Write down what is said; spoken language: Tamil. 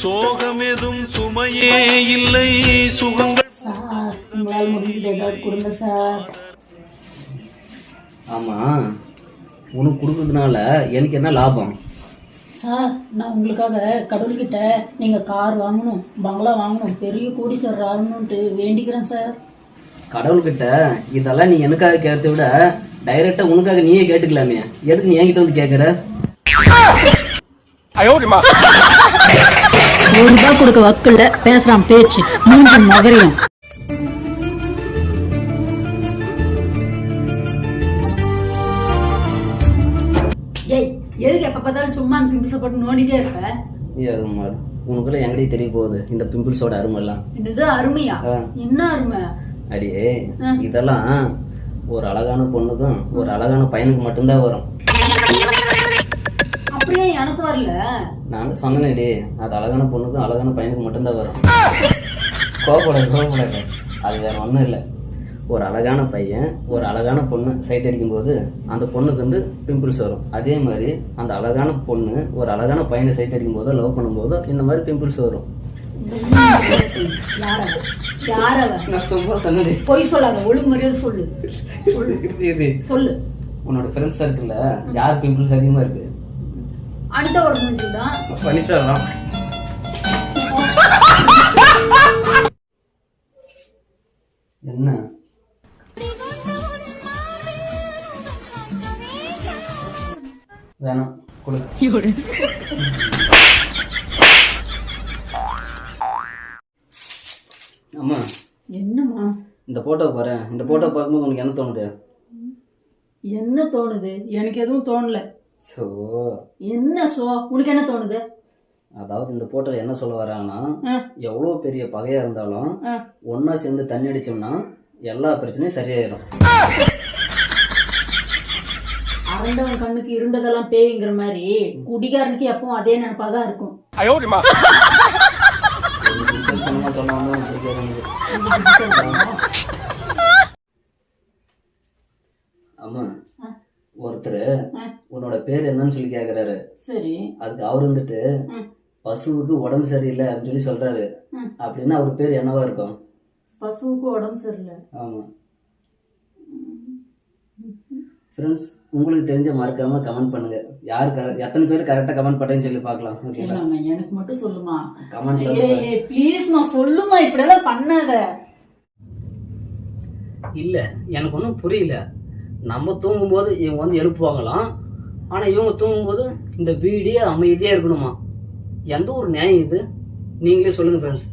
சோகம் எதும் சுமையே இல்லை சுகங்கள். சார் உங்களால் முடிஞ்சது ஏதாவது கொடுங்க சார். ஆமா, உனக்கு கொடுக்கறதுனால எனக்கு என்ன லாபம்? சார் நான் உங்களுக்காக கடவுள்கிட்ட நீங்கள் கார் வாங்கணும், பங்களா வாங்கணும், பெரிய கோடீஸ்வரர் ஆகணும்ட்டு வேண்டிக்கிறேன் சார். கடவுள்கிட்ட இதெல்லாம் நீ எனக்காக கேட்கறத விட டைரக்டா உனக்காக நீயே கேட்டுக்கலாமே. எதுக்கு நீ என்கிட்ட வந்து கேட்கற? ₹1 கொடுக்க வக்கல்ல பேசுறான் பேச்சு மூஞ்சி மகரியம். ஏய் எதுக்கு எப்ப பார்த்தாலும் சும்மா பிம்பிள்ஸை போட்டு நோண்டிட்டே இருப்ப? அருமாள், உனக்குள்ள எங்கடி தெரிய போகுது இந்த பிம்பிள்ஸோட அருமெல்லாம்? இது அருமையா? என்ன அருமை? அடியே, இதெல்லாம் ஒரு அழகான பொண்ணுக்கும் ஒரு அழகான பையனுக்கு மட்டும்தான் வரும். அப்படியே எனக்கு வரல. நான் சொன்னேன்டி, அது அழகான பொண்ணுக்கும் அழகான பையனுக்கு மட்டும்தான் வரும். கோபப்படாது. அது வேற ஒன்றும் இல்லை. ஒரு அழகான பையன் ஒரு அழகான பொண்ணு சைட் அடிக்கும் போது அந்த பொண்ணுக்கு வந்து பிம்பிள்ஸ் வரும். அதே மாதிரி அந்த அழகான பொண்ணு ஒரு அழகான பையனை சைட் அடிக்கும் போதோ லவ் பண்ணும் போதோ இந்த மாதிரி பிம்பிள்ஸ் வரும். நான் சும்மா சொன்னேன். பொய் சொல்லாத, ஒழுங்கு மரியாதை சொல்லு. சொல்லு. உன்னோட ஃப்ரெண்ட்ஸ் சர்க்கிள்ல யார் பிம்பிள்ஸ் அதிகமா இருக்கு? அனிதாவோட மூஞ்சிதான். பண்ணிட்டு வரலாம். என்ன வேணாம் கொடு. அம்மா, என்னம்மா? இந்த போட்டோ பாரு. இந்த போட்டோ பார்க்கும்போது உனக்கு என்ன தோணுது? என்ன தோணுது? எனக்கு எதுவும் தோணல. சோ என்ன சோ? உனக்கு என்ன தோணுது? அதாவது இந்த போட்டோ என்ன சொல்ல வராங்கன்னா, எவ்வளோ பெரிய பகையா இருந்தாலும் ஒன்னா சேர்ந்து தண்ணி அடிச்சோம்னா எல்லா பிரச்சனையும் சரியாயிடும். அரண்டவன் கண்ணுக்கு இருண்டதெல்லாம் பேய்ங்கிற மாதிரி குடிகாரனுக்கு எப்பவும் அதே நினைப்பாதான் இருக்கும். அம்மா, ஒருத்தர் உன்னோட பேர் என்னன்னு சொல்லி கேக்குறாரு. சரி. அதுக்கு அவர் வந்துட்டு பசுவுக்கு உடம்பு சரியில்லை அப்படின்னு சொல்லி சொல்றாரு. அப்படின்னா அவர் பேர் என்னவா இருக்கும்? பசுவுக்கு உடம்பு சரியில்லை. ஆமா ஃப்ரெண்ட்ஸ், உங்களுக்கு தெரிஞ்ச மறக்காம கமெண்ட் பண்ணுங்க. யார் எத்தனை பேர் கரெக்டா கமெண்ட் பண்றேன்னு சொல்லி பார்க்கலாம். ஓகேங்களா? எனக்கு மட்டும் சொல்லுமா கமெண்ட்ல ப்ளீஸ்மா, சொல்லுமா. இப்படியெல்லாம் பண்ணாத. இல்ல, எனக்கு ஒன்றும் புரியல. நம்ம தூங்கும்போது இவங்க வந்து எழுப்புவாங்களாம், ஆனா இவங்க தூங்கும்போது இந்த வீடியோ அமைதியா இருக்கணுமா? எந்த ஒரு நியாயம் இது? நீங்களே சொல்லுங்க ஃப்ரெண்ட்ஸ்.